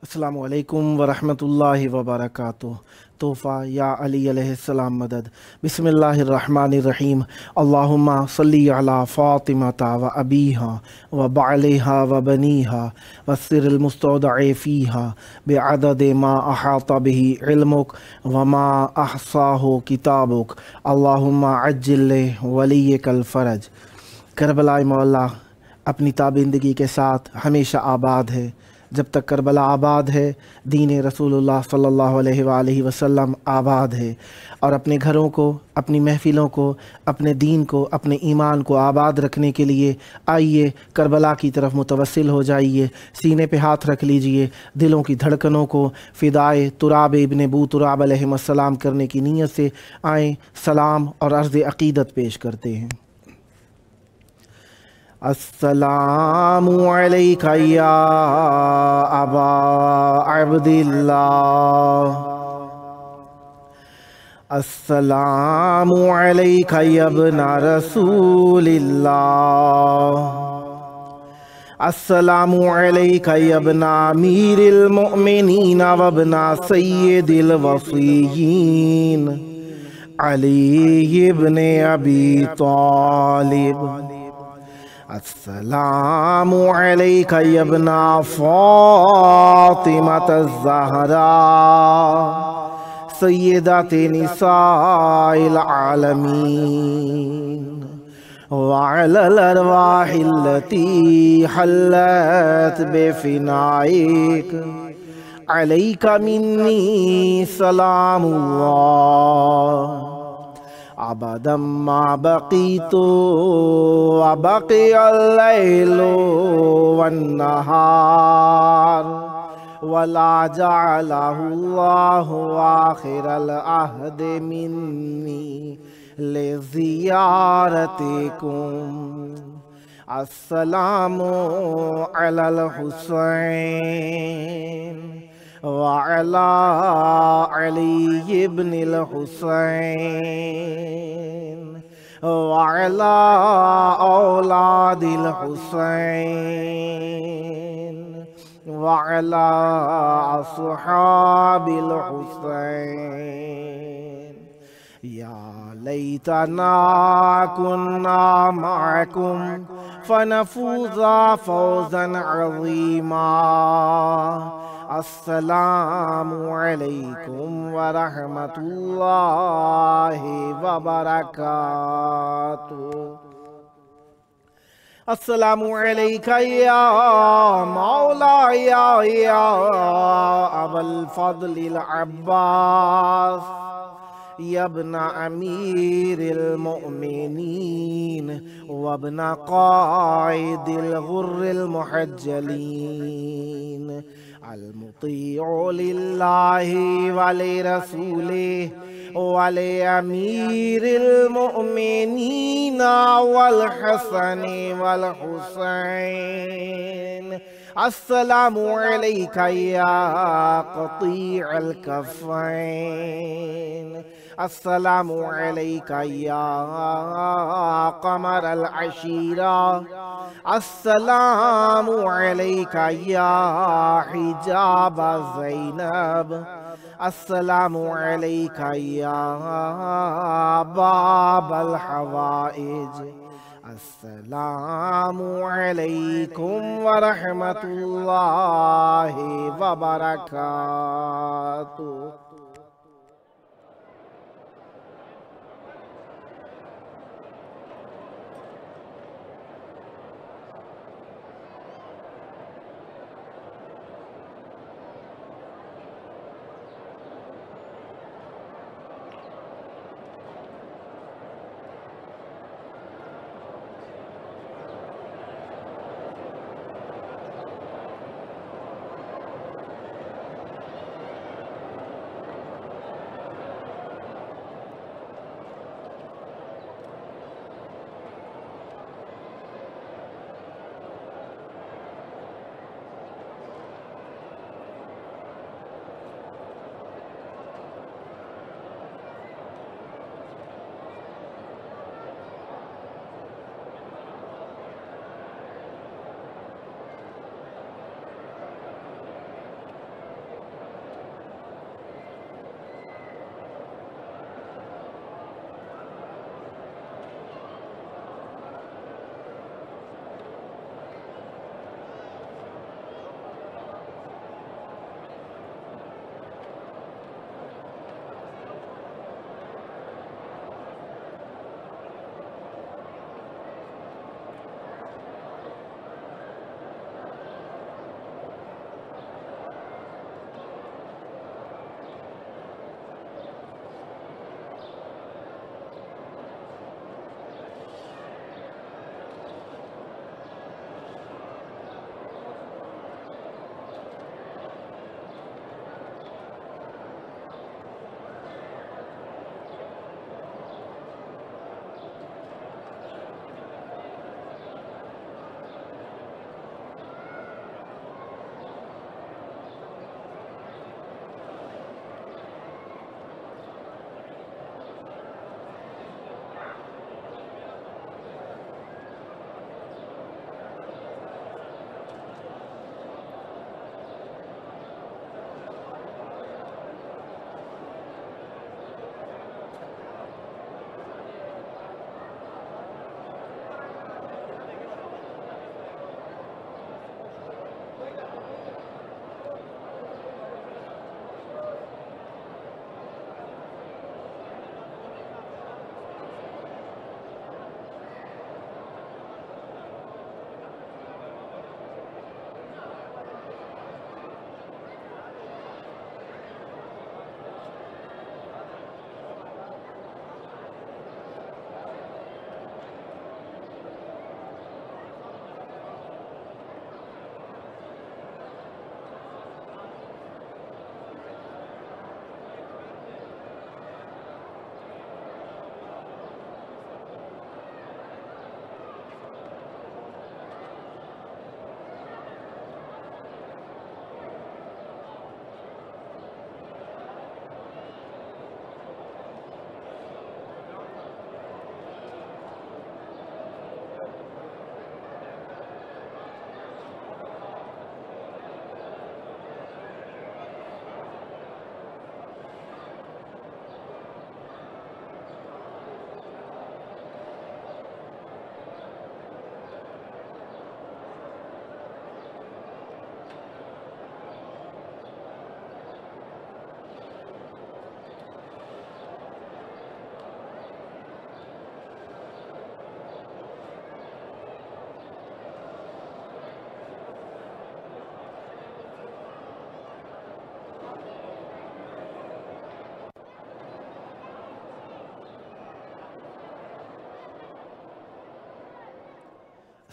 السلام علیکم ورحمۃ اللہ وبرکاتہ۔ تحفہ یا علی علیہ السلام مدد۔ بسم اللہ الرحمن الرحیم۔ اللہم صلی علی فاطمۃ و ابیہا و بعلہا و بنیہا والسر المستودع فیہا بعدد ما احاط بہ علمک وما احصاہ کتابک اللہم عجل ولیک الفرج۔ کربلا مولا اپنی تابندگی کے ساتھ ہمیشہ آباد ہے۔ جب تک کربلا آباد ہے، دین رسول اللہ صلی اللہ علیہ وآلہ وسلم آباد ہے۔ اور اپنے گھروں کو، اپنی محفلوں کو، اپنے دین کو، اپنے ایمان کو آباد رکھنے کے لیے آئیے کربلا کی طرف متوسل ہو جائیے، سینے پہ ہاتھ رکھ لیجئے، دلوں کی دھڑکنوں کو فدائے تراب ابن بو تراب علیہ السلام کرنے کی نیت سے آئیں، سلام اور عرض عقیدت پیش کرتے ہیں۔ السلام علیک یا ابا عبداللہ، السلام علیک یا ابن رسول اللہ، السلام علیک یا ابن امیر المؤمنین و ابن سید الوصیین علی ابن ابی طالب، السلام علیک یا ابن فاطمۃ الزہراء سیدۃ نساء العالمین وعلی الارواح التي حلت بفنائک علیک منی سلام اللہ ابدا ما بقیت وبقی اللیل والنہار ولا جعلہ اللہ آخر العہد منی لزیارتکم۔ السلام علی الحسین وعلى علی ابن الحسین وعلى اولاد الحسین وعلى اصحاب الحسین۔ یا لیتنا كنا معكم فنفوز فوزا عظیما۔ السلام علیکم ورحمۃ اللہ وبرکاتہ۔ السلام علیک یا مولا یا ابا الفضل العباس یا ابن امیر المؤمنین وابن قائد الغر المحجلین المطیع للہ ولرسولہ ولامیر المؤمنین والحسن والحسین۔ السلام علیک یا قطیع الکفین، السلام علیک یا قمر العشیرہ، السلام علیک یا حجاب زینب، السلام علیک یا باب الحوائج۔ السلام علیکم ورحمۃ اللہ وبرکاتہ۔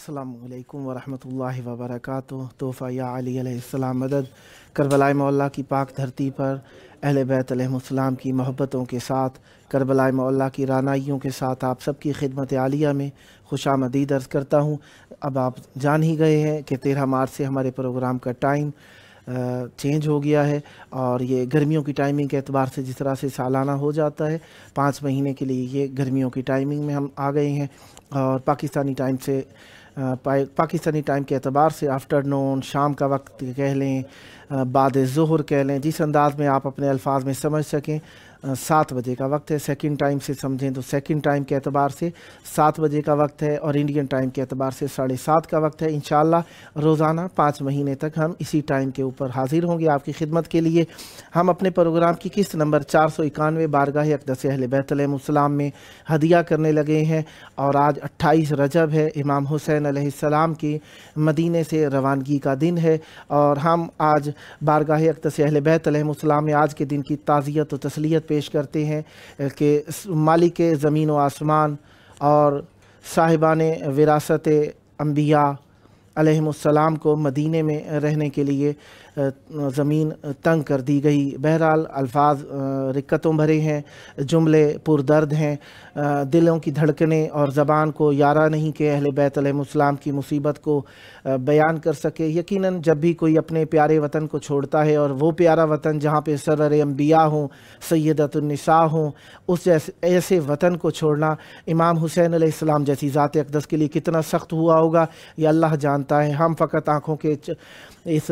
अस्सलामु अलैकुम वरहमतुल्लाहि वबरकातुहू। तोहफ़ा या अली अलैहिस्सलाम मदद। करबला मौला की पाक धरती पर अहले बैत अलैहिमुस्सलाम की मोहब्बतों के साथ, करबला मौला की रानाइयों के साथ आप सबकी खिदमत आलिया में खुशामदीद अर्ज़ करता हूँ। अब आप जान ही गए हैं कि 13 मार्च से हमारे प्रोग्राम का टाइम चेंज हो गया है, और ये गर्मियों की टाइमिंग के एतबार से जिस तरह से सालाना हो जाता है, 5 महीने के लिए ये गर्मियों की टाइमिंग में हम आ गए हैं। और पाकिस्तानी टाइम से पाकिस्तानी टाइम के एतबार से आफ्टरनून, शाम का वक्त कह लें, बाद ज़ोहर कह लें, जिस अंदाज़ में आप अपने अल्फाज में समझ सकें, 7 बजे का वक्त है। सेकंड टाइम से समझें तो सेकंड टाइम के एतबार से 7 बजे का वक्त है, और इंडियन टाइम के एतबार से 7:30 का वक्त है। इंशाअल्लाह रोज़ाना 5 महीने तक हम इसी टाइम के ऊपर हाजिर होंगे आपकी खिदमत के लिए। हम अपने प्रोग्राम की किस्त नंबर 491 बारगाह अक़दस अहले बैत अलैहिमुस्सलाम में हदिया करने लगे हैं, और आज 28 रजब है, इमाम हुसैन अलैहिस्सलाम की मदीने से रवानगी का दिन है। और हम आज बारगाह अक़दस अहले बैत अलैहिमुस्सलाम में आज के दिन की ताज़ियत व तस्लियत पेश करते हैं कि मालिक ज़मीन व आसमान और साहिबान विरासत अंबिया अलैहिमुस्सलाम को मदीने में रहने के लिए ज़मीन तंग कर दी गई। बहरहाल अल्फाज रिक्कतों भरे हैं, जुमले पुरदर्द हैं, दिलों की धड़कनें और ज़बान को यारा नहीं कि अहले बैत अलैहिमुस्सलाम की मुसीबत को बयान कर सके। यकीनन जब भी कोई अपने प्यारे वतन को छोड़ता है, और वो प्यारा वतन जहाँ पे सरवर अंबिया हों, सैयदतुन निसा हों, उस जैसे ऐसे वतन को छोड़ना इमाम हुसैन अलैहिस्सलाम जैसी ज़ात अक़दस के लिए कितना सख्त हुआ होगा, ये अल्लाह जानता है। हम फ़कत आँखों के इस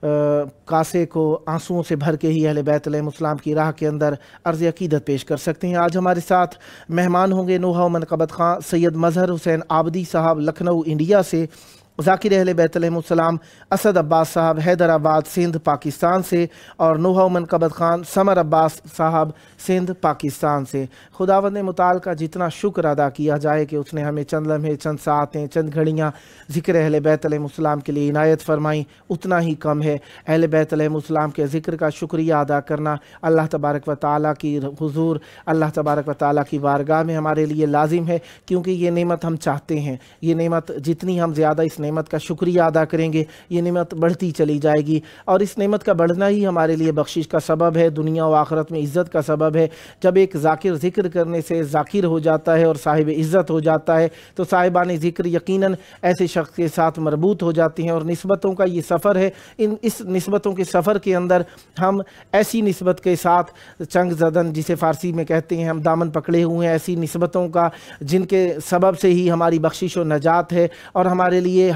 कासे को आंसुओं से भर के ही अहले बैत अलैहिमुस्सलाम की राह के अंदर अर्ज़ अक़ीदत पेश कर सकते हैं। आज हमारे साथ मेहमान होंगे नूहा मनक़बत ख़ां सैयद मज़हर हुसैन आबदी साहब लखनऊ इंडिया से, ज़ाकिर अहले बैत अलैहिमुस्सलाम असद अब्बास साहब हैदराबाद सिंध पाकिस्तान से, और नूहा मनक़बत ख़ान समर अब्बास साहब सिंध पाकिस्तान से। खुदावंद मुताल का जितना शुक्र अदा किया जाए कि उसने हमें चंद लम्हे, चंद सातें, चंद घड़ियाँ ज़िक्र अहले बैत अलैहिमुस्सलाम के लिए इनायत फरमाई, उतना ही कम है। अहले बैत अलैहिमुस्सलाम के ज़िक्र का शुक्रिया अदा करना अल्लाह तबारक व तआला की हुज़ूर, अल्लाह तबारक व तआला की बारगाह में हमारे लिए लाजिम है, क्योंकि ये नेमत हम चाहते हैं। ये नेमत जितनी हम ज़्यादा इस नेमत का शुक्रिया अदा करेंगे, ये नेमत बढ़ती चली जाएगी, और इस नेमत का बढ़ना ही हमारे लिए बख्शिश का सबब है, दुनिया व आखिरत में इज़्ज़त का सबब है। जब एक ज़ाकिर ज़िक्र करने से ज़ाकिर हो जाता है और साहिब इज़्ज़त हो जाता है, तो साहिबान ज़िक्र यकीनन ऐसे शख्स के साथ मरबूत हो जाती हैं। और निस्बतों का ये सफ़र है, इस निस्बतों के सफ़र के अंदर हम ऐसी निस्बत के साथ चंग ज़दन, जिसे फ़ारसी में कहते हैं, हम दामन पकड़े हुए हैं ऐसी निस्बतों का, जिनके सबब से ही हमारी बख्शिश व नजात है, और हमारे लिए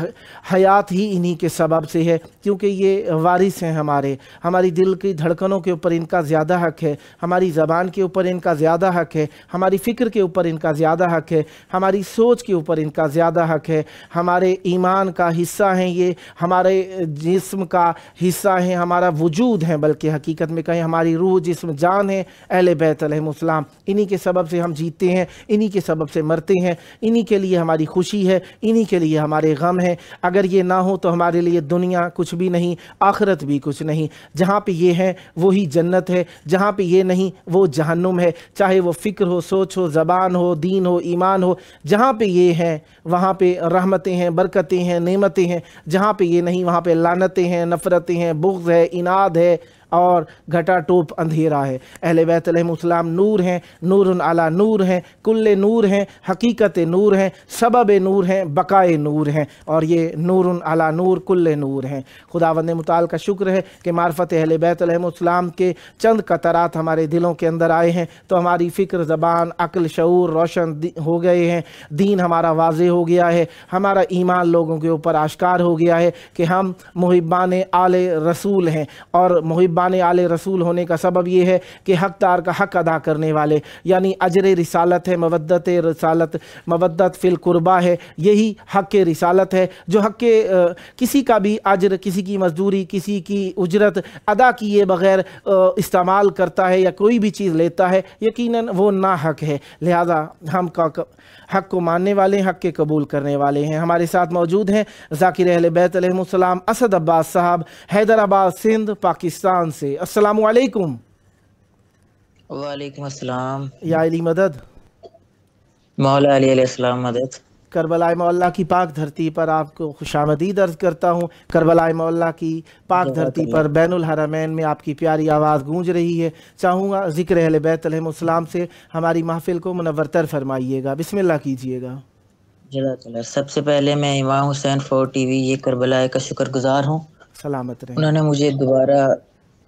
हयात ही इन्हीं के सबब से है, क्योंकि ये वारिस हैं हमारी दिल की धड़कनों के ऊपर इनका ज़्यादा हक़ है, हमारी ज़बान के ऊपर इनका ज़्यादा हक़ है, हमारी फ़िक्र के ऊपर इनका ज़्यादा हक़ है, हमारी सोच के ऊपर इनका ज़्यादा हक़ है, हमारे ईमान का हिस्सा हैं ये, हमारे जिस्म का हिस्सा हैं, हमारा वजूद है, बल्कि हकीकत में कहें हमारी रूह जिस्म जान है अहले बैत अलैहिमुस्सलाम। इन्हीं के सबब से हम जीते हैं, इन्हीं के सबब से मरते हैं, इन्हीं के लिए हमारी खुशी है, इन्हीं के लिए हमारे गम है। अगर ये ना हो तो हमारे लिए दुनिया कुछ भी नहीं, आखिरत भी कुछ नहीं। जहाँ पे ये है वही जन्नत है, जहाँ पे ये नहीं वो जहन्नुम है। चाहे वो फ़िक्र हो, सोच हो, ज़बान हो, दीन हो, ईमान हो, जहाँ पे ये हैं वहाँ पे रहमतें हैं, बरकतें हैं, नेमतें हैं। जहाँ पे ये नहीं वहाँ पे लानतें हैं, नफ़रतें हैं, बुग़्ज़ है, इनाद है, और घटा टोप अंधेरा है। अहले बैत अलैहिमुस्सलाम नूर हैं, नूरुन अला नूर हैं, कुल्ले नूर हैं, हकीकत नूर हैं, सबब नूर हैं, बकाए नूर हैं, और ये नूरुन अला नूर कुल्ले नूर हैं। खुदावंद मुताल का शुक्र है कि मार्फत अहले बैत अलैहिमुस्सलाम के चंद कतरात हमारे दिलों के अंदर आए हैं, तो हमारी फ़िक्र, ज़बान, अक्ल, शऊर रोशन हो गए हैं, दीन हमारा वाज़े हो गया है, हमारा ईमान लोगों के ऊपर आश्कार हो गया है कि हम मुहिब्बान आले रसूल हैं। और मुहिब्बान आले रसूल होने का सबब ये है कि हक़दार का हक़ अदा करने वाले, यानी अजर रिसालत है, मवद्दत रिसालत, मवद्दत फ़िल कुर्बा है, यही हक़ रिसालत है। जो हक़ किसी का भी अजर, किसी की मजदूरी, किसी की उजरत अदा किए बग़ैर इस्तेमाल करता है या कोई भी चीज़ लेता है, यकीनन वो ना हक़ है। लिहाजा हम हक़ को मानने वाले, हक़ के कबूल करने वाले हैं। हमारे साथ मौजूद हैं ज़ाकिर अहले बैत अलैहिमुस्सलाम असद अब्बास साहब हैदराबाद सिंध पाकिस्तान से। अस्सलामु अलैकुम। वालेकुम अस्सलाम। या अली मदद। मौला अली अलैहिस्सलाम मदद। کربلائے مولا کی پاک دھرتی پر آپ کو خوشامدید عرض کرتا ہوں۔ کربلائے مولا کی پاک جزاک دھرتی پر اللہ۔ بین الحرمین میں آپ کی پیاری آواز گونج رہی ہے۔ چاہوں گا ذکر اہل بیت علیہم السلام سے ہماری محفل کو منورتر فرمائیے گا، بسم اللہ کیجیے گا۔ جزاک اللہ۔ سب سے پہلے میں امام حسین 4 ٹی وی یہ کربلا کا شکر گزار ہوں، سلامت رہیں، انہوں نے مجھے دوبارہ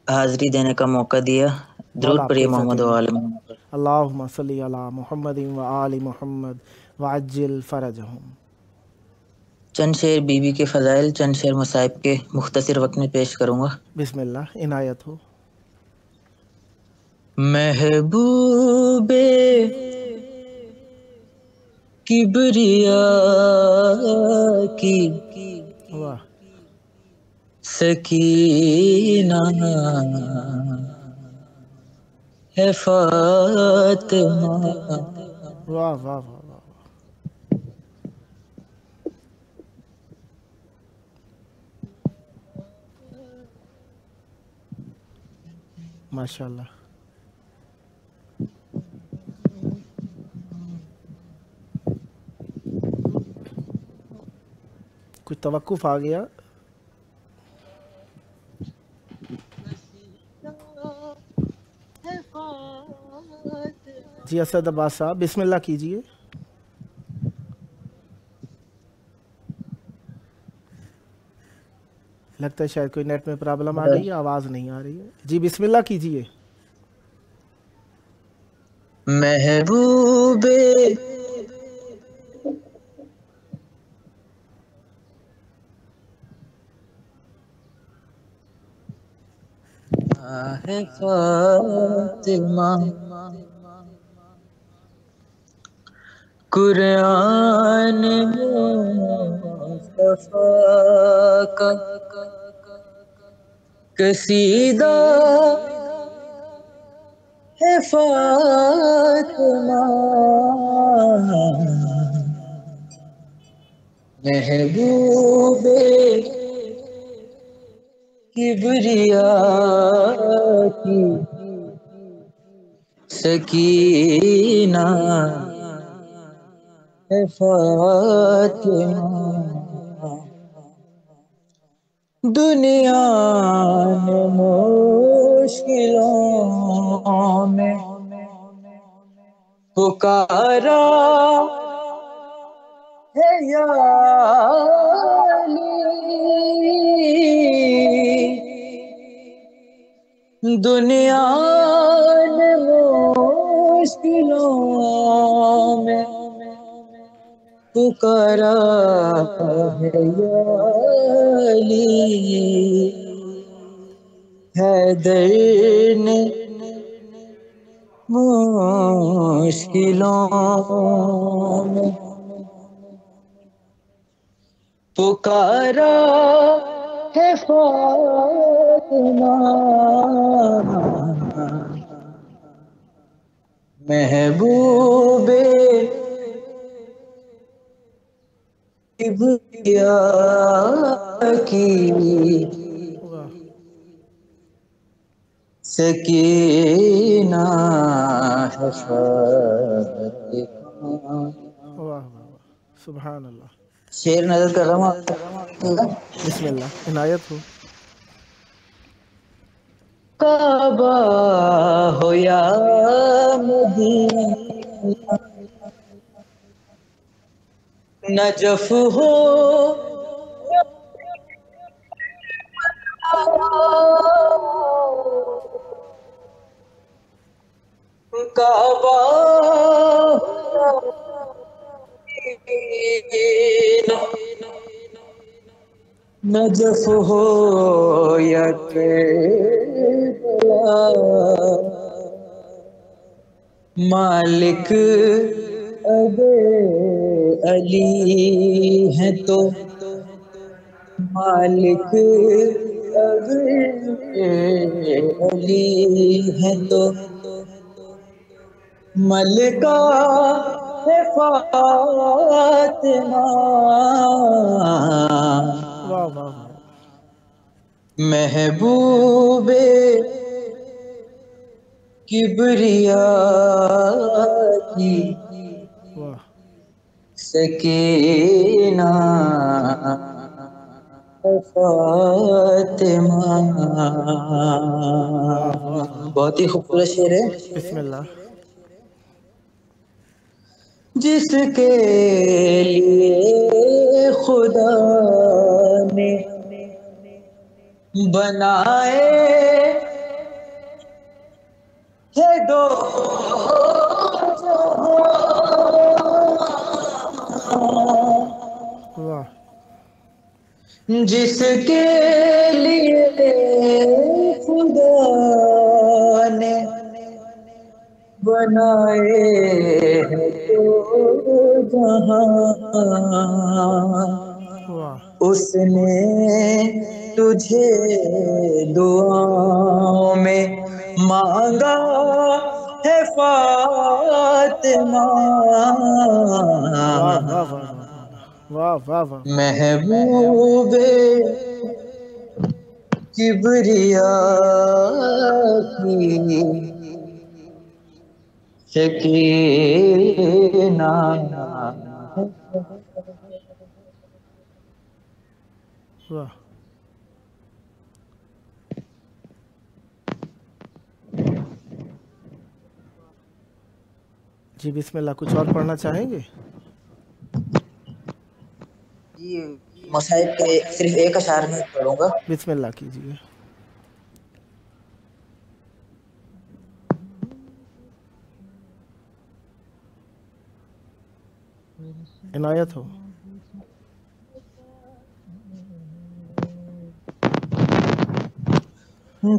حاضری دینے کا موقع دیا۔ مولا درود آپ کو پڑھیے عزتیں محمد و دیں۔ آل محمد پر۔ اللہم صلی علی محمد و آل محمد وعجل فرجہم۔ چند شعر بی بی کے فضائل، چند شعر مصائب کے مختصر وقت میں پیش کروں گا۔ بسم اللہ، عنایت ہو۔ محبوب کبریا کی واہ سکینہ ہے فاطمہ، واہ واہ واہ واہ، ماشاء اللہ۔ کچھ توقف آ گیا۔ جی اسد عباس صاحب بسم اللہ کیجیے۔ لگتا ہے شاید کوئی نیٹ میں پرابلم آ گئی ہے، آواز نہیں آ رہی ہے۔ جی بسم اللہ کیجیے۔ محبوب ہے فاطمہ، قرآن مصطفیٰ کا قصیدہ ہے فاطمہ، محبوب کبریا کی سکینہ ہے فاطمہ، دنیا میں مشکلوں میں پکارا ہے یا علی، دنیا میں مشکلوں میں پکارا ہے یا علی، حیدر نے مشکلوں میں پکارا ہے فاطمہ، محبوب کبریا کی واہ سکینہ ہے فاطمہ۔ واہ واہ واہ، سبحان اللہ۔ شعر نظر کر رہا ہوں آپ کو۔ بسم اللہ، عنایت ہو۔ کعبہ ہو یا مدینہ، نجف ہو کعبہ نجف ہو یا کربلا، مالک ابے علی ہیں تو مالک ابے علی ہیں تو ملکہ ہے فاطمہ، واہ واہ واہ، محبوب کبریا کی واہ سکینہ فاطمہ. واہ واہ واہ. بہت ہی خوبصورت شعر ہے. بسم اللہ. جس کے لیے خدا نے بنائے ہے دو واہ. جس کے لیے خدا نے بنائے ہیں دو جہاں، واہ. اس نے تجھے دعاؤں میں مانگا ہے فاطمہ. واہ واہ واہ واہ واہ واہ. محبوب کبریا کی سکینہ. واہ. جی بسم اللہ. کچھ اور پڑھنا چاہیں گے؟ جی مصائب کے صرف ایک اشعار میں پڑھوں گا. بسم اللہ کیجیے. عنایت ہو.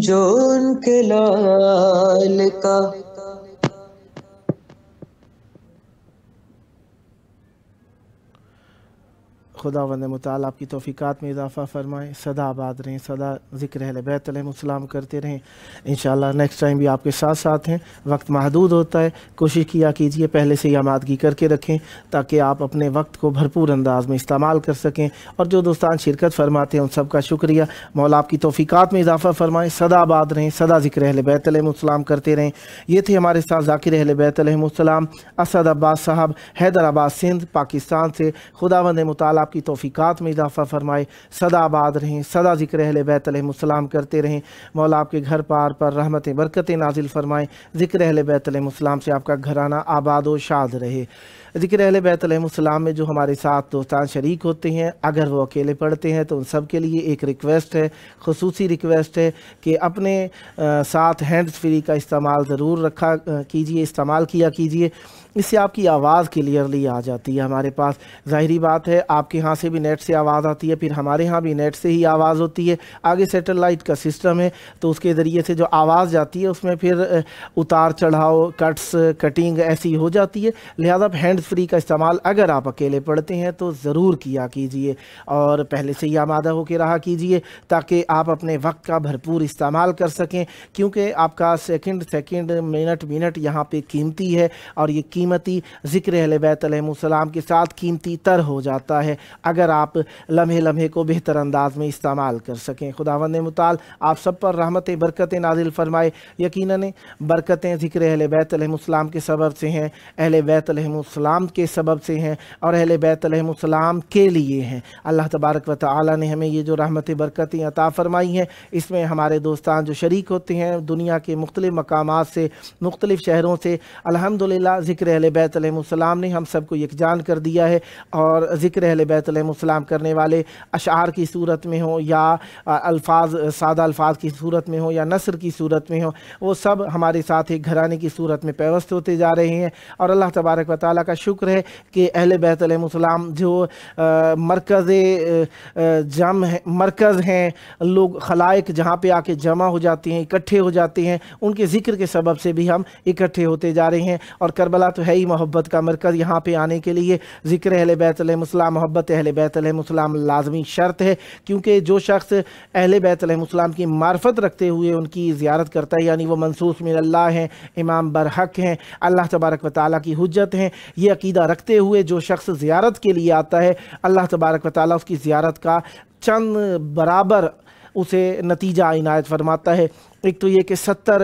جو ان کے لال کا خداوند متعال آپ کی توفیقات میں اضافہ فرمائیں. صدا آباد رہیں، صدا ذکر اہل بیت علیہم السلام کرتے رہیں. انشاءاللہ نیکسٹ ٹائم بھی آپ کے ساتھ ساتھ ہیں. وقت محدود ہوتا ہے، کوشش کیا کیجئے پہلے سے ہی آمادگی کر کے رکھیں تاکہ آپ اپنے وقت کو بھرپور انداز میں استعمال کر سکیں. اور جو دوستان شرکت فرماتے ہیں ان سب کا شکریہ. مولا آپ کی توفیقات میں اضافہ فرمائیں. صدا آباد رہیں، صدا ذکر اہل بیت علیہم السلام کرتے رہیں. یہ تھے ہمارے ساتھ ذاکر اہل بیت علیہم السلام اسد عباس صاحب حیدرآباد سندھ پاکستان سے. خداوند متعال آپ کی توفیقات میں اضافہ فرمائے. صدا آباد رہیں، صدا ذکر اہل بیت علیہم السلام کرتے رہیں. مولا آپ کے گھر پار پر رحمتیں برکتیں نازل فرمائیں. ذکر اہل بیت علیہم السلام سے آپ کا گھرانہ آباد و شاد رہے. ذکر اہل بیت علیہم السلام میں جو ہمارے ساتھ دوستان شریک ہوتے ہیں اگر وہ اکیلے پڑھتے ہیں تو ان سب کے لیے ایک ریکویسٹ ہے، خصوصی ریکویسٹ ہے کہ اپنے ساتھ ہینڈز فری کا استعمال ضرور رکھا کیجئے، استعمال کیا کیجئے. اس سے آپ کی آواز کلیئرلی آ جاتی ہے ہمارے پاس. ظاہری بات ہے آپ کے ہاں سے بھی نیٹ سے آواز آتی ہے، پھر ہمارے ہاں بھی نیٹ سے ہی آواز ہوتی ہے. آگے سیٹلائٹ کا سسٹم ہے تو اس کے ذریعے سے جو آواز جاتی ہے اس میں پھر اتار چڑھاؤ، کٹس، کٹنگ ایسی ہو جاتی ہے. لہذا ہینڈ فری کا استعمال اگر آپ اکیلے پڑھتے ہیں تو ضرور کیا کیجئے اور پہلے سے ہی آمادہ ہو کے رہا کیجئے تاکہ آپ اپنے وقت کا بھرپور استعمال کر سکیں. کیونکہ آپ کا سیکنڈ منٹ یہاں پہ قیمتی ہے اور یہ قیمتی ذکر اہل بیت علیہم السلام کے ساتھ قیمتی تر ہو جاتا ہے اگر آپ لمحے کو بہتر انداز میں استعمال کر سکیں. خداوند متعال آپ سب پر رحمتیں برکتیں نازل فرمائے. یقیناً برکتیں ذکر اہل بیت علیہم السلام کے سبب سے ہیں، اہل بیت علیہم السلام کے سبب سے ہیں اور اہل بیت علیہم السلام کے لیے ہیں. اللہ تبارک و تعالی نے ہمیں یہ جو رحمتیں برکتیں عطا فرمائی ہیں اس میں ہمارے دوستان جو شریک ہوتے ہیں دنیا کے مختلف مقامات سے، مختلف شہروں سے، الحمدللہ ذکر اہل بیت علیہم السلام نے ہم سب کو یکجان کر دیا ہے. اور ذکر اہل بیت علیہم السلام کرنے والے اشعار کی صورت میں ہوں یا الفاظ سادہ الفاظ کی صورت میں ہوں یا نثر کی صورت میں ہوں، وہ سب ہمارے ساتھ ایک گھرانے کی صورت میں پیوست ہوتے جا رہے ہیں. اور اللہ تبارک و تعالیٰ کا شکر ہے کہ اہل بیت علیہم السلام جو مرکز ہیں، لوگ خلائق جہاں پہ آ کے جمع ہو جاتے ہیں، اکٹھے ہو جاتے ہیں، ان کے ذکر کے سبب سے بھی ہم اکٹھے ہوتے جا رہے ہیں. اور کربلا تو ہے ہی محبت کا مرکز. یہاں پہ آنے کے لیے ذکر اہل بیت علیہم السلام، محبت اہل بیت علیہم السلام لازمی شرط ہے. کیونکہ جو شخص اہل بیت علیہم السلام کی معرفت رکھتے ہوئے ان کی زیارت کرتا ہے یعنی وہ منصوص من اللہ ہیں، امام برحق ہیں، اللہ تبارک و تعالیٰ کی حجت ہیں، یہ عقیدہ رکھتے ہوئے جو شخص زیارت کے لیے آتا ہے اللہ تبارک و تعالیٰ اس کی زیارت کا چند برابر اسے نتیجہ عنایت فرماتا ہے. ایک تو یہ کہ 70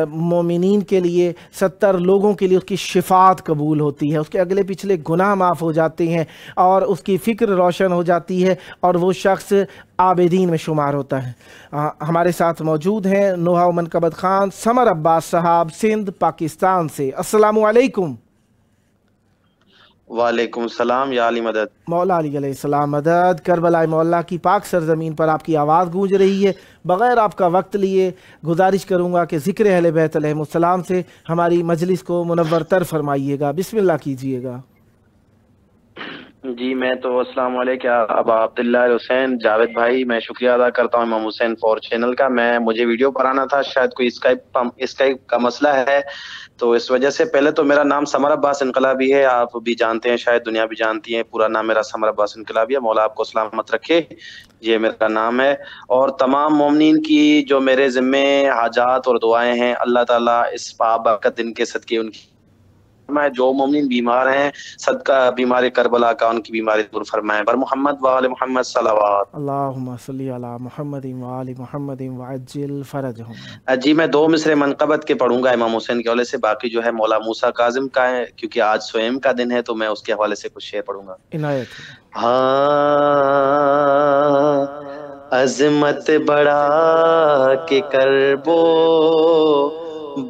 مومنین کے لیے 70 لوگوں کے لیے اس کی شفاعت قبول ہوتی ہے، اس کے اگلے پچھلے گناہ معاف ہو جاتے ہیں اور اس کی فکر روشن ہو جاتی ہے اور وہ شخص عابدین میں شمار ہوتا ہے۔ ہمارے ساتھ موجود ہیں نوحہ و منقبت خان ثمر عباس صاحب سندھ پاکستان سے۔ السلام علیکم۔ وعلیکم السلام یا علی مدد۔ مولا علی علیہ السلام مدد۔ کربلا مولا کی پاک سرزمین پر آپ کی آواز گونج رہی ہے، بغیر آپ کا وقت لیے گزارش کروں گا کہ ذکر اہل بیت علیہ السلام سے ہماری مجلس کو منور تر فرمائیے گا، بسم اللہ کیجئے گا۔ جی میں تو السلام علیکم ابا عبداللہ حسین جاوید بھائی، میں شکریہ ادا کرتا ہوں امام حسین فور چینل کا۔ مجھے ویڈیو پر آنا تھا، شاید کوئی اسکائپ کا مسئلہ ہے تو اس وجہ سے۔ پہلے تو میرا نام ثمر عباس انقلابی ہے، آپ بھی جانتے ہیں، شاید دنیا بھی جانتی ہے، پورا نام میرا ثمر عباس انقلابی ہے۔ مولا آپ کو سلامت رکھے، یہ میرا نام ہے۔ اور تمام مومنین کی جو میرے ذمے حاجات اور دعائیں ہیں، اللہ تعالیٰ اس پابرکت دن کے صدقے ان کی جو مومنین بیمار ہیں، صدقہ بیمار کربلا کا ان کی بیماری دور فرمائیں۔ بر محمد وآل محمد صلوات۔ اللہم صلی علی محمد وآل محمد وعجل فرجہم۔ جی میں 2 مصرع منقبت کے پڑھوں گا امام حسین کے حوالے سے، باقی جو ہے مولا موسیٰ کاظم کا ہے، کیونکہ آج سویم کا دن ہے تو میں اس کے حوالے سے کچھ شعر پڑھوں گا۔ عنایت ہے۔ ہاں عظمت بڑھا کے کربو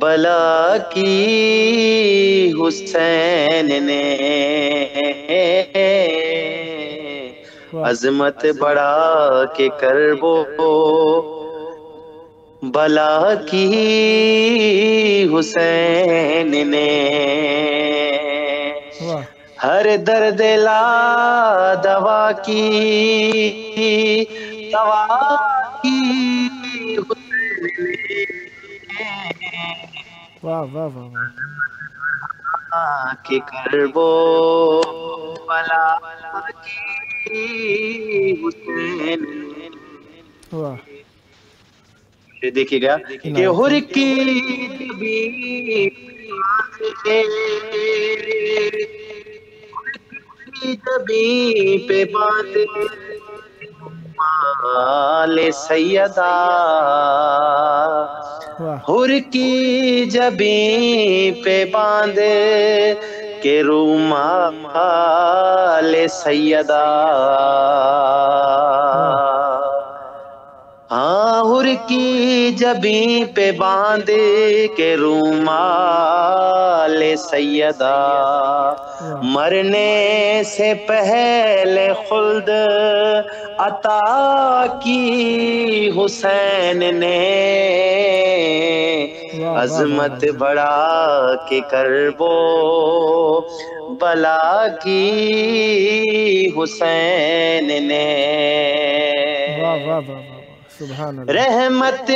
بلا کی حسین نے، عظمت بڑھا کے کربو بلا کی حسین نے، ہر درد لا دوا کی دوا کی واہ واہ واہ واہ کہ کربو بلا کی حسین۔ واہ۔ دیکھیے گا کہ ہر کی جبیں پہ باندھ مال سیدہ، ہر کی جبیں پہ باندھ کے رومال سیدہ، ہاں ہر کی جبیں پہ باندھ کے رومال سیدہ، مرنے سے پہلے خلد عطا کی حسین نے، عظمت بڑھا کے کربو بلا کی حسین نے، واہ واہ واہ سبحان اللہ۔ رحمت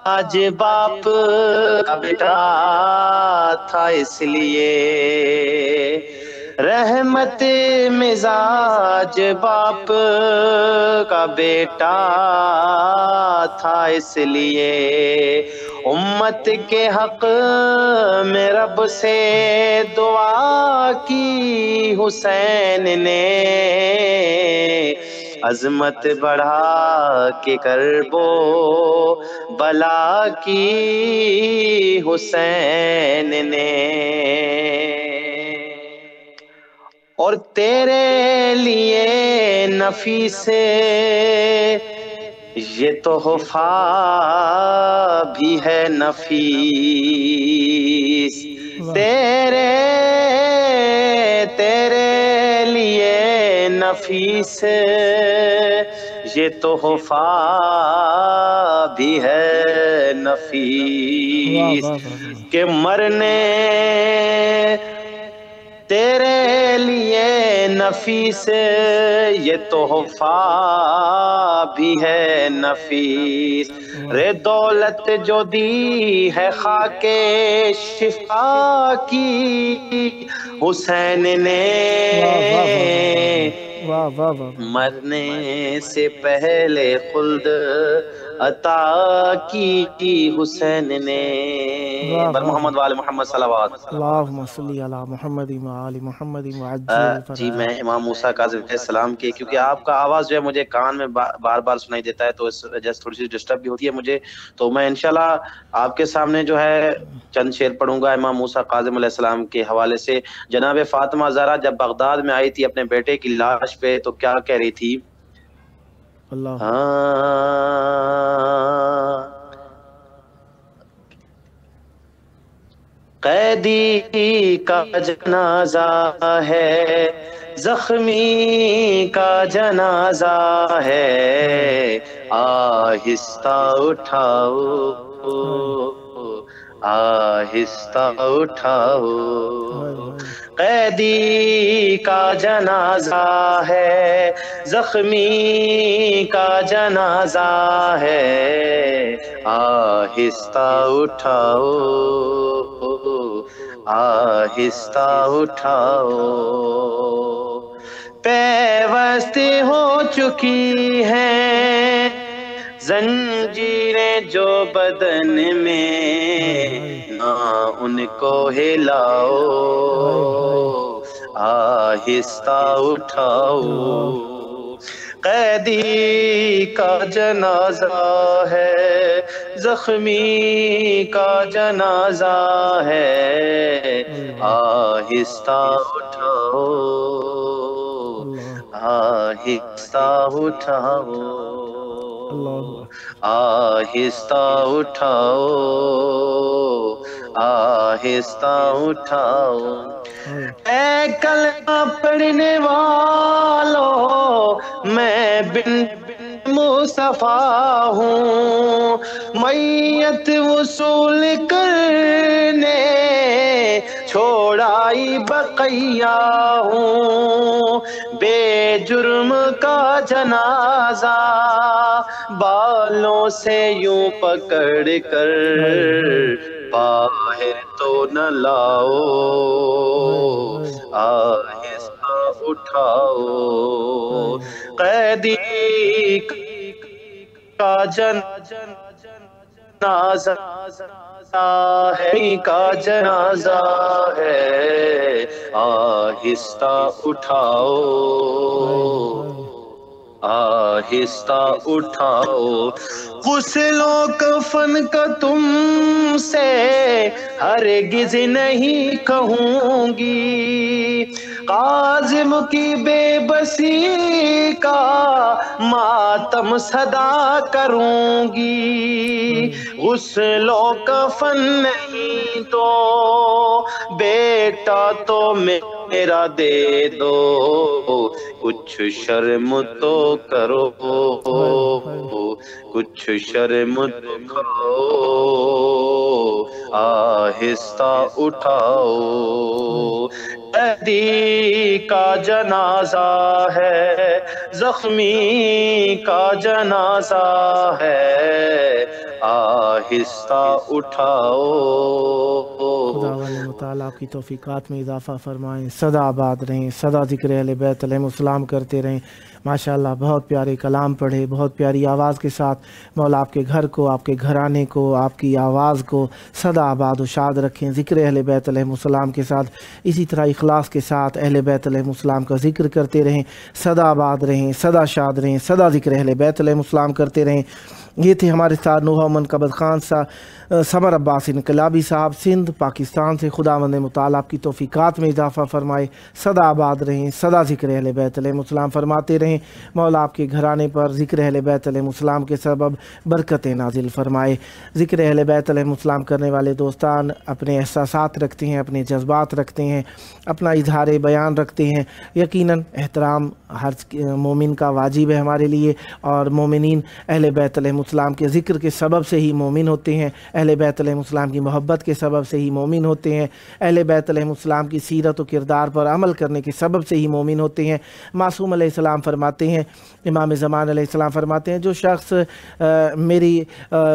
آج باپ کا بیٹا تھا اس لیے، رحمت مزاج باپ کا بیٹا تھا اس لیے، امت کے حق میں رب سے دعا کی حسین نے، عظمت بڑھا کے کربو بلا کی حسین نے، اور تیرے لیے نفیس یہ تحفہ بھی ہے نفیس، تیرے لیے نفیس یہ تحفہ بھی ہے نفیس، کہ مرنے تیرے لیے نفیس یہ تحفہ بھی ہے نفیس، رے دولت جو دی ہے خاک شفا کی حسین نے، مرنے سے پہلے خلد عطا کی حسین نے، بر محمد وآل محمد صلوات۔ اللہم صلی علی محمد و آل محمد وعجل جی فرجہ۔ میں امام موسیٰ کاظم علیہ السلام کے، کیونکہ آپ کا آواز جو ہے مجھے کان میں بار بار سنائی دیتا ہے، تو اس وجہ سے تھوڑی سی ڈسٹرب بھی ہوتی ہے مجھے، تو میں انشاءاللہ آپ کے سامنے جو ہے چند شعر پڑھوں گا امام موسیٰ کاظم علیہ السلام کے حوالے سے۔ جناب فاطمہ زہرا جب بغداد میں آئی تھی اپنے بیٹے کی لاش پہ، تو کیا کہہ رہی تھی؟ اللہ قیدی کا جنازہ ہے، زخمی کا جنازہ ہے، آہستہ اٹھاؤ آہستہ اٹھاؤ، قیدی کا جنازہ ہے، زخمی کا جنازہ ہے، آہستہ اٹھاؤ آہستہ اٹھاؤ، پیوست ہو چکی ہیں زنجیریں جو بدن میں، نہ ان کو ہلاؤ آہستہ اٹھاؤ، قیدی کا جنازہ ہے، زخمی کا جنازہ ہے، آہستہ اٹھاؤ آہستہ اٹھاؤ آہستہ اٹھاؤ آہستہ اٹھاؤ، اے کلمہ پڑھنے والوں میں بن مصطفیٰ ہوں، میت وصول کرنے چھوڑائی بقیہ ہوں، بے جرم کا جنازہ بالوں سے یوں پکڑ کر باہر تو نہ لاؤ، آہستہ اٹھاؤ، قیدی کا جنازہ ہے کا جنازہ ہے، آہستہ اٹھاؤ آہستہ اٹھاؤ، غسل و کفن کا تم سے ہرگز نہیں کہوں گی، کاظم کی بے بسی کا ماتم صدا کروں گی، غسل و کفن نہیں تو بیٹا تو میرا دے دو، کچھ شرم تو کرو کچھ شرم تو کرو، آہستہ اٹھاؤ، قیدی کا جنازہ ہے، زخمی کا جنازہ ہے، آہستہ اٹھاؤ۔ خدا والے مطالعہ آپ کی توفیقات میں اضافہ فرمائیں، سدا آباد رہیں، سدا ذکر اہل بیت علیہم السلام کرتے رہیں۔ ماشاءاللہ بہت پیارے کلام پڑھے، بہت پیاری آواز کے ساتھ مولا آپ کے گھر کو، آپ کے گھرانے کو، آپ کی آواز کو سدا آباد و شاد رکھیں۔ ذکر اہل بیت علیہم السلام کے ساتھ اسی طرح اخلاص کے ساتھ اہل بیت علیہم السلام کا ذکر کرتے رہیں، سدا آباد رہیں، سدا شاد رہیں، سدا ذکر اہل بیت علیہم السلام کرتے رہیں۔ یہ تھے ہمارے ساتھ نوح منقبض خان سمر عباس انقلابی صاحب سندھ پاکستان سے۔ خداوند مطالعہ آپ کی توفیقات میں اضافہ فرمائے، سدا آباد رہیں، سدا ذکر اہل بیت علیہم السلام فرماتے رہیں۔ مولا آپ کے گھرانے پر ذکر اہل بیت علیہم السلام کے سبب برکتیں نازل فرمائے۔ ذکر اہل بیت علیہم السلام کرنے والے دوستان اپنے احساسات رکھتے ہیں، اپنے جذبات رکھتے ہیں، اپنا اظہار بیان رکھتے ہیں۔ یقیناً احترام ہر مومن کا واجب ہے ہمارے لیے، اور مومنین اہل بیت علیہم السلام کے ذکر کے سبب سے ہی مومن ہوتے ہیں، اہل بیت علیہم السلام کی محبت کے سبب سے ہی مومن ہوتے ہیں، اہل بیت علیہم السلام کی سیرت و کردار پر عمل کرنے کے سبب سے ہی مومن ہوتے ہیں۔ معصوم علیہ السلام فرماتے ہیں، امام زمان علیہ السلام فرماتے ہیں، جو شخص میری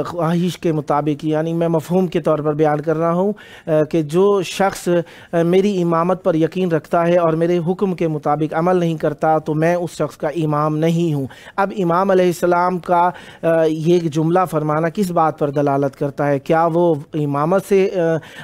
خواہش کے مطابق، یعنی میں مفہوم کے طور پر بیان کر رہا ہوں کہ جو شخص میری امامت پر یقین رکھتا ہے اور میرے حکم کے مطابق عمل نہیں کرتا تو میں اس شخص کا امام نہیں ہوں۔ اب امام علیہ السلام کا ये जुमला फरमाना किस बात पर दलालत करता है? क्या वो इमामत से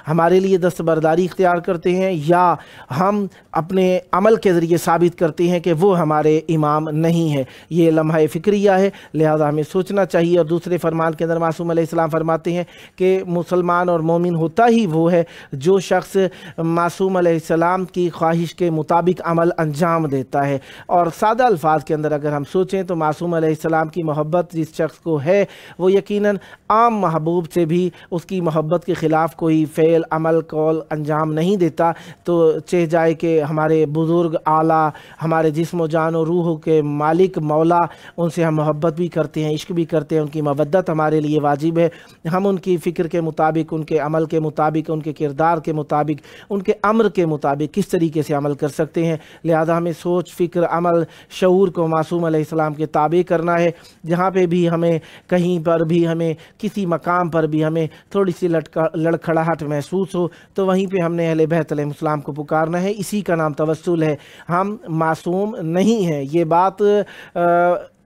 हमारे लिए दस्तबरदारी इख्तियार करते हैं, या हम अपने अमल के ज़रिए साबित करते हैं कि वो हमारे इमाम नहीं है? ये लम्हा फ़िक्रिया है, लिहाजा हमें सोचना चाहिए। और दूसरे फरमान के अंदर मासूम अलैहिस्सलाम फरमाते हैं कि मुसलमान और मोमिन होता ही वो है जो शख्स मासूम अलैहिस्सलाम की ख्वाहिश के मुताबिक अमल अंजाम देता है। और सादा अल्फाज के अंदर अगर हम सोचें तो मासूम अलैहिस्सलाम की मोहब्बत जिस शख्स को है वो यकीनन आम महबूब से भी उसकी मोहब्बत के ख़िलाफ़ कोई फ़ेल अमल कौल अंजाम नहीं देता। तो चाहे जाए कि हमारे बुज़ुर्ग आला, हमारे जिस्म जान और रूह के मालिक मौला, उनसे हम मोहब्बत भी करते हैं, इश्क भी करते हैं, उनकी मवद्दत हमारे लिए वाजिब है। हम उनकी फ़िक्र के मुताबिक, उनके अमल के मुताबिक, उनके किरदार के मुताबिक, उनके अम्र के मुताबिक किस तरीके से अमल कर सकते हैं। लिहाजा हमें सोच, फ़िक्र, अमल, शऊर को मासूम अलैहिस्सलाम के ताबे करना है। जहाँ पे भी हमें कहीं पर भी हमें किसी मकाम पर भी हमें थोड़ी सी लड़खड़ाहट महसूस हो तो वहीं पे हमने अहले बैत अलैहिस्सलाम को पुकारना है। इसी का नाम तवस्सुल है। हम मासूम नहीं हैं, ये बात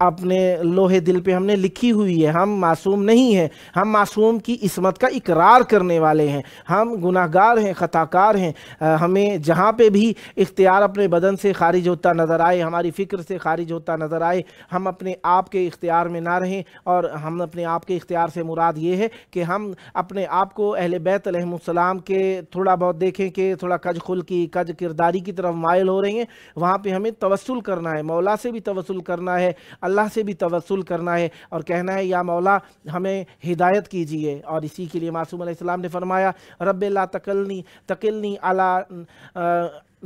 अपने लोहे दिल पे हमने लिखी हुई है। हम मासूम नहीं हैं, हम मासूम की इस्मत का इकरार करने वाले हैं। हम गुनाहगार हैं, ख़ताकार हैं। हमें जहाँ पे भी इख्तियार अपने बदन से खारिज होता नज़र आए, हमारी फ़िक्र से खारिज होता नज़र आए, हम अपने आप के इख्तियार में ना रहें। और हम अपने आप के इख्तियार से मुराद ये है कि हम अपने आप को अहले बैत अलैहिमुस्सलाम के थोड़ा बहुत देखें कि थोड़ा कज खुल्की, कज किरदारी की तरफ माइल हो रहे हैं। वहाँ पे हमें तवस्सुल करना है, मौला से भी तवस्सुल करना है, अल्लाह से भी तवस्सुल करना है और कहना है या मौला हमें हिदायत कीजिए। और इसी के लिए मासूम अलैहिस्सलाम ने फरमाया रब्बे ला तकिलनी अला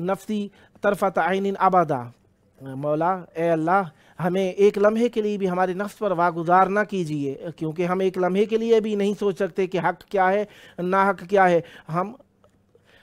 नफ्सी तरफत ऐनिन अबदा, मौला ए अल्लाह हमें एक लम्हे के लिए भी हमारे नफ्स पर वागुजार ना कीजिए, क्योंकि हम एक लम्हे के लिए भी नहीं सोच सकते कि हक़ क्या है ना हक़ क्या है।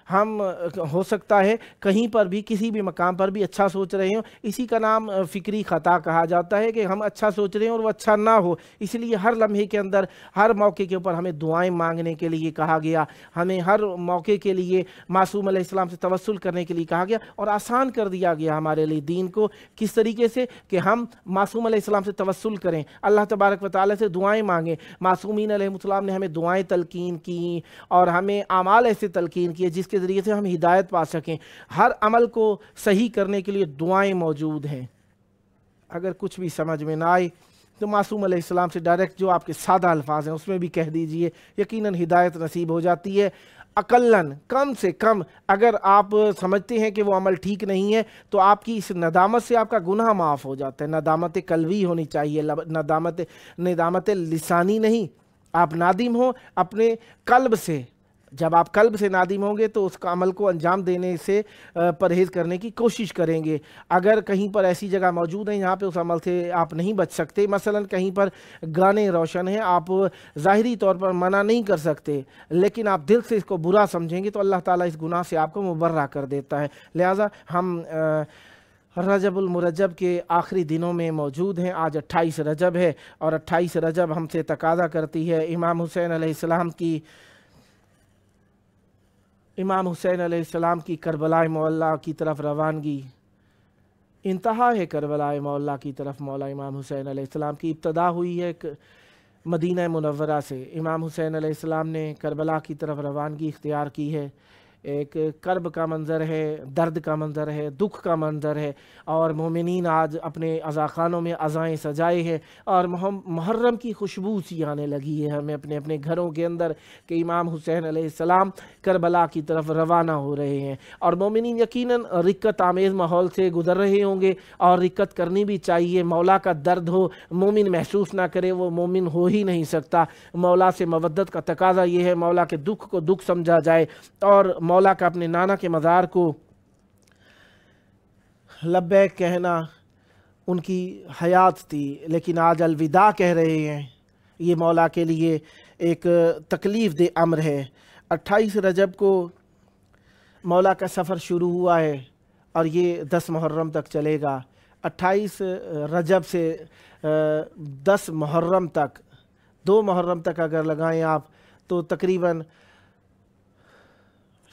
हम हो सकता है कहीं पर भी किसी भी मकाम पर भी अच्छा सोच रहे हो, इसी का नाम फ़िक्री ख़ता कहा जाता है कि हम अच्छा सोच रहे हैं और वो अच्छा ना हो। इसलिए हर लम्हे के अंदर, हर मौके के ऊपर हमें दुआएं मांगने के लिए कहा गया, हमें हर मौके के लिए मासूम अलैहिस्सलाम से तवस्सुल करने के लिए कहा गया। और आसान कर दिया गया हमारे लिए दीन को, किस तरीके से कि हम मासूम अलैहिस्सलाम से तवस्सुल करें, अल्लाह तबारक व तआला से दुआएँ मांगें। मासूमीन अलैहिमुस्सलाम ने हमें दुआएँ तलकीन की और हमें आमाल ऐसे तलकीन किए जिसके ज़रिए से हम हिदायत पा सकें। हर अमल को सही करने के लिए दुआएं मौजूद हैं। अगर कुछ भी समझ में ना आए तो मासूम अलैहिस्सलाम से डायरेक्ट जो आपके सादा अल्फाज हैं उसमें भी कह दीजिए, यकीनन हिदायत नसीब हो जाती है। अकल्लन, कम से कम अगर आप समझते हैं कि वो अमल ठीक नहीं है तो आपकी इस नदामत से आपका गुनाह माफ़ हो जाता है। नदामत कल्वी होनी चाहिए, नदामत लिसानी नहीं। आप नादिम हो अपने कल्ब से। जब आप कल्ब से नादिम होंगे तो उस अमल को अंजाम देने से परहेज़ करने की कोशिश करेंगे। अगर कहीं पर ऐसी जगह मौजूद है जहाँ पे उस अमल से आप नहीं बच सकते, मसलन कहीं पर गाने रोशन हैं, आप ज़ाहिरी तौर पर मना नहीं कर सकते, लेकिन आप दिल से इसको बुरा समझेंगे तो अल्लाह ताला इस गुनाह से आपको मुबर्रा कर देता है। लिहाजा हम रजबुल मुरज्जब के आखिरी दिनों में मौजूद हैं। आज 28 रजब है और 28 रजब हमसे तकाज़ा करती है इमाम हुसैन अलैहिस्सलाम की करबला मौला की तरफ रवानगी। इंतहा है करबला मौला की तरफ मौला इमाम हुसैन अलैहिस्सलाम की। इब्तदा हुई है मदीना मुनव्वरा से। इमाम हुसैन अलैहिस्सलाम ने करबला की तरफ रवानगी इख्तियार की है। एक कर्ब का मंज़र है, दर्द का मंज़र है, दुख का मंज़र है। और मोमिनीन आज अपने अज़ाख़ानों में अज़ाएँ सजाए हैं और मुहर्रम की खुशबू सी आने लगी है हमें अपने अपने घरों के अंदर कि इमाम हुसैन अलैहिस्सलाम करबला की तरफ रवाना हो रहे हैं। और मोमिनीन यकीनन रिक्कत आमेज़ माहौल से गुज़र रहे होंगे और रिक्कत करनी भी चाहिए। मौला का दर्द हो मोमिन महसूस ना करे वो मोमिन हो ही नहीं सकता। मौला से मवद्दत का तकाज़ा ये है, मौला के दुख को दुख समझा जाए और मौला का अपने नाना के मज़ार को लब्बैक कहना उनकी हयात थी, लेकिन आज अलविदा कह रहे हैं। ये मौला के लिए एक तकलीफ़ दे अम्र है। 28 रजब को मौला का सफ़र शुरू हुआ है और ये 10 मुहर्रम तक चलेगा। 28 रजब से 10 मुहर्रम तक, 2 मुहर्रम तक अगर लगाएं आप तो तकरीबन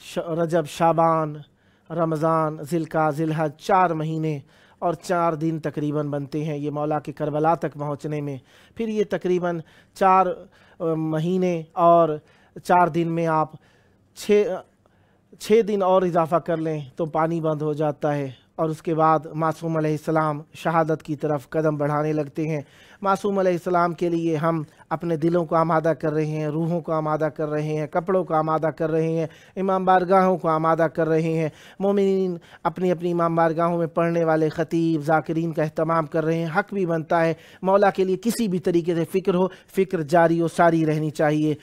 रजब, शाबान, रमज़ान, ज़िलका, ज़िलहज 4 महीने और 4 दिन तकरीबन बनते हैं ये मौला के करबला तक पहुँचने में। फिर ये तकरीबन 4 महीने और 4 दिन में आप 6 दिन और इजाफ़ा कर लें तो पानी बंद हो जाता है, और उसके बाद मासूम अलैहिस्सलाम शहादत की तरफ कदम बढ़ाने लगते हैं। मासूम अलैहिस्सलाम के लिए हम अपने दिलों को आमादा कर रहे हैं, रूहों को आमादा कर रहे हैं, कपड़ों को आमादा कर रहे हैं, इमाम बारगाहों को आमादा कर रहे हैं। मोमिनीन अपनी अपनी इमाम बारगाहों में पढ़ने वाले ख़तीब ज़ाकिरीन का अहतमाम कर रहे हैं। हक़ भी बनता है मौला के लिए किसी भी तरीके से फ़िक्र जारी और सारी रहनी चाहिए।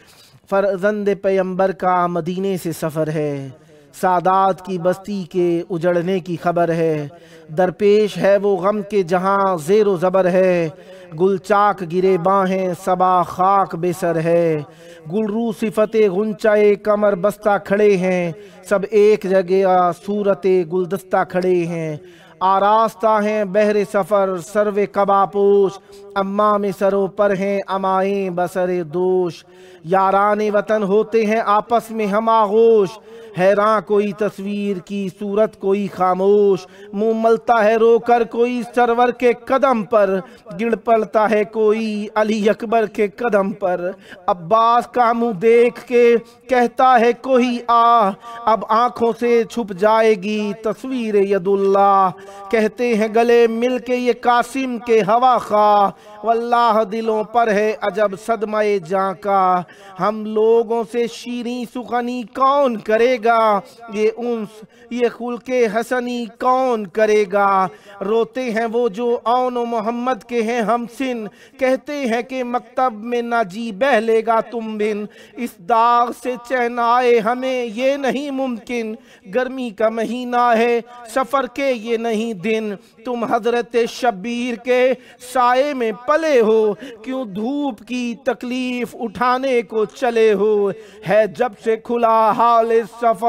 फ़र्ज़ंद पैगंबर का मदीने से सफ़र है, सादात की बस्ती के उजड़ने की खबर है, दरपेश है वो गम के जहां ज़ेरो ज़बर है, गुलचाक गिरे बाहें सबा खाक बेसर है, गुलरू सिफते गुंचाए कमर बस्ता खड़े हैं, सब एक जगह सूरते गुलदस्ता खड़े हैं, आरास्ता हैं बहरे सफ़र सर्वे कबापोश, अम्मा में सरों पर हैं अमाएँ बसरे दोष, याराने वतन होते हैं आपस में हम आगोश, हैरान कोई तस्वीर की सूरत कोई खामोश, मुँह मलता है रोकर कोई सरवर के कदम पर, गिर पड़ता है कोई अली अकबर के कदम पर, अब्बास का मुँह देख के कहता है कोई आ, अब आँखों से छुप जाएगी तस्वीर यदुल्लाह, कहते हैं गले मिल के ये कासिम के हवा खा, वल्लाह दिलों पर है अजब सदमाए जां का, हम लोगों से शीरीं सुखनी कौन करेगा, ये उन्स ये खुल्के हसनी कौन करेगा, रोते हैं वो जो औन मोहम्मद के हैं हम सिन, कहते हैं कि मकतब में ना जी बहलेगा तुम बिन, इस दाग से चैन आए हमें ये नहीं मुमकिन, गर्मी का महीना है सफ़र के ये नहीं दिन, तुम हजरत शब्बीर के साए में पले हो, क्यों धूप की तकलीफ उठाने को चले हो, है जब से खुला हाल सफ़र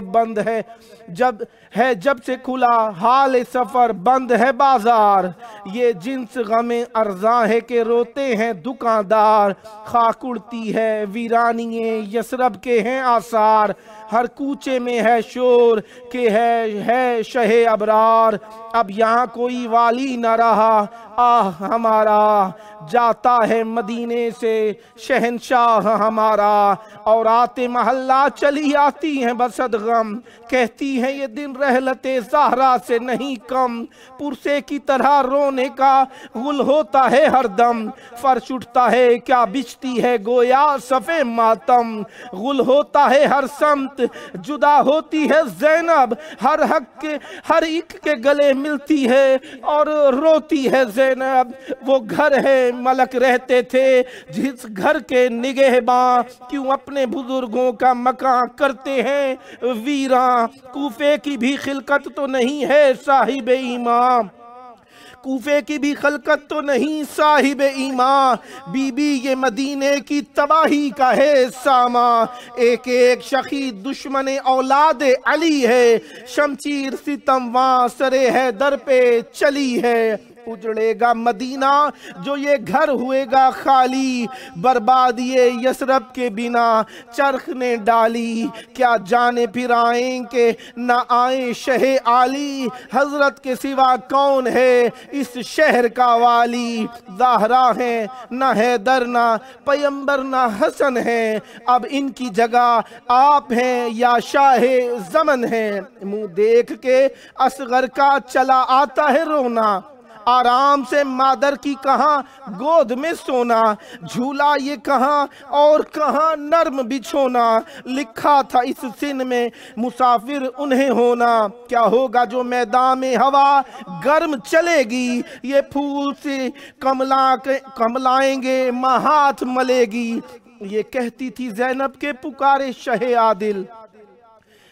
बंद है, जब से खुला हाल सफ़र बंद है बाजार, ये जिन्स गमे अर्जा है कि रोते हैं दुकानदार, खाक उड़ती है वीरानिए यसरब के हैं आसार, हर कूचे में है शोर के है शहे अबरार, अब यहाँ कोई वाली न रहा आह हमारा, जाता है मदीने से शहनशाह हमारा, और आते महल्ला चली आती हैं बसद गम, कहती हैं ये दिन रहलते ज़हरा से नहीं कम, पुरसे की तरह रोने का गुल होता है हर दम, फर्श उठता है क्या बिछती है गोया सफ़े मातम, गुल होता है हर समत जुदा होती है ज़ैनब, हर हक के हर एक के गले मिलती है और रोती है ज़ैनब, वो घर है मलक रहते थे जिस घर के निगहबां, क्यों अपने बुजुर्गों का मकान करते हैं वीरां, कूफे की भी खिलकत तो नहीं है साहिब ईमान, कूफे की भी खलकत तो नहीं साहिब ईमान, बीबी ये मदीने की तबाही का है सामा, एक एक शकी दुश्मन औलाद अली है, शमशीर सितम वहाँ सरे है दर पे चली है, उजड़ेगा मदीना जो ये घर हुएगा खाली, बर्बाद ये यसरब के बिना चरख ने डाली, क्या जाने फिर आएंगे ना आए शहे आली, हजरत के सिवा कौन है इस शहर का वाली, ज़हरा है ना हैदर ना पैगंबर ना हसन है, अब इनकी जगह आप हैं या शाहे ज़मन है, मुँह देख के असगर का चला आता है रोना, आराम से मादर की कहाँ गोद में सोना, झूला ये कहाँ और कहाँ नर्म बिछोना, लिखा था इस सिन में मुसाफिर उन्हें होना, क्या होगा जो मैदान में हवा गर्म चलेगी, ये फूल से कमलाएंगे माँ हाथ मलेगी, ये कहती थी ज़ैनब के पुकारे शहे आदिल,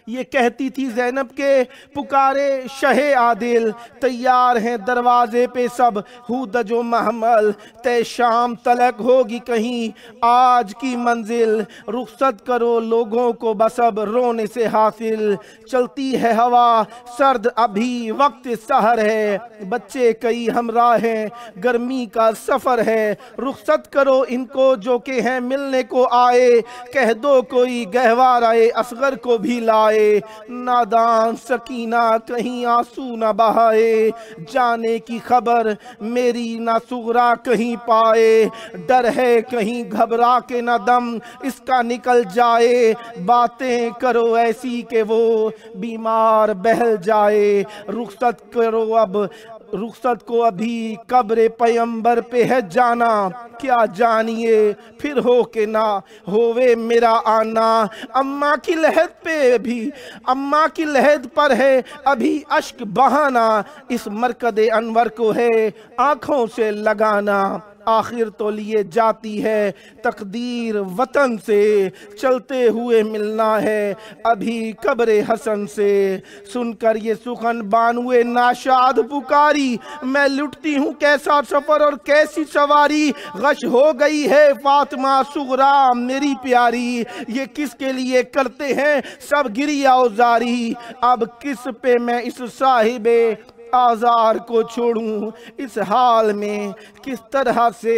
ये कहती थी ज़ैनब के पुकारे शहे आदिल, तैयार हैं दरवाजे पे सब हुदजो महमल, तय शाम तलक होगी कहीं आज की मंजिल, रुखसत करो लोगों को बसब रोने से हासिल, चलती है हवा सर्द अभी वक्त सहर है, बच्चे कई हमराह हैं गर्मी का सफ़र है, रुखसत करो इनको जो के हैं मिलने को आए, कह दो कोई गहवार आए असगर को भी लाए, लाए, नादान सकीना कहीं आंसू न बहाए, जाने की खबर मेरी ना सुगरा कहीं पाए, डर है कहीं घबरा के न दम इसका निकल जाए, बातें करो ऐसी कि वो बीमार बहल जाए, रुखसत करो अब रुखसत को अभी कब्र पैगंबर पे है जाना, क्या जानिए फिर हो के ना होवे मेरा आना, अम्मा की लहद पे भी अम्मा की लहद पर है अभी अश्क बहाना, इस मरकदे अनवर को है आंखों से लगाना, आखिर तो लिए जाती है तकदीर वतन से, चलते हुए मिलना है अभी कब्र हसन से, सुनकर ये सुखन बानुए नाशाद पुकारी, मैं लुटती हूँ कैसा सफर और कैसी सवारी, गश हो गई है फातिमा सुगरा मेरी प्यारी, ये किसके लिए करते हैं सब गिरिया औजारी, अब किस पे मैं इस साहिबे आज़ार को छोड़ूं, इस हाल में किस तरह से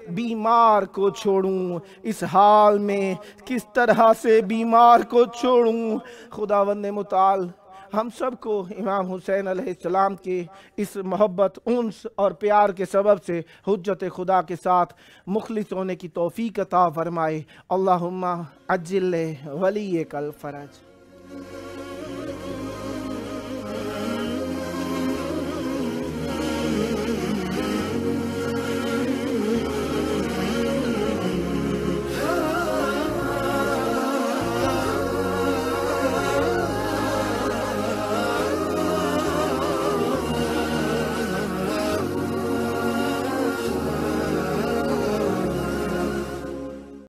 बीमार को छोड़ूं, इस हाल में किस तरह से बीमार को छोड़ूं। खुदावंद मुताल हम सबको इमाम हुसैन अलैहिस्सलाम के इस मोहब्बत उन्स और प्यार के सबब से हुज्जत खुदा के साथ मुखलिस होने की तौफीक अता फरमाए। अल्लाहुम्मा अज्जिल वली कल फरज।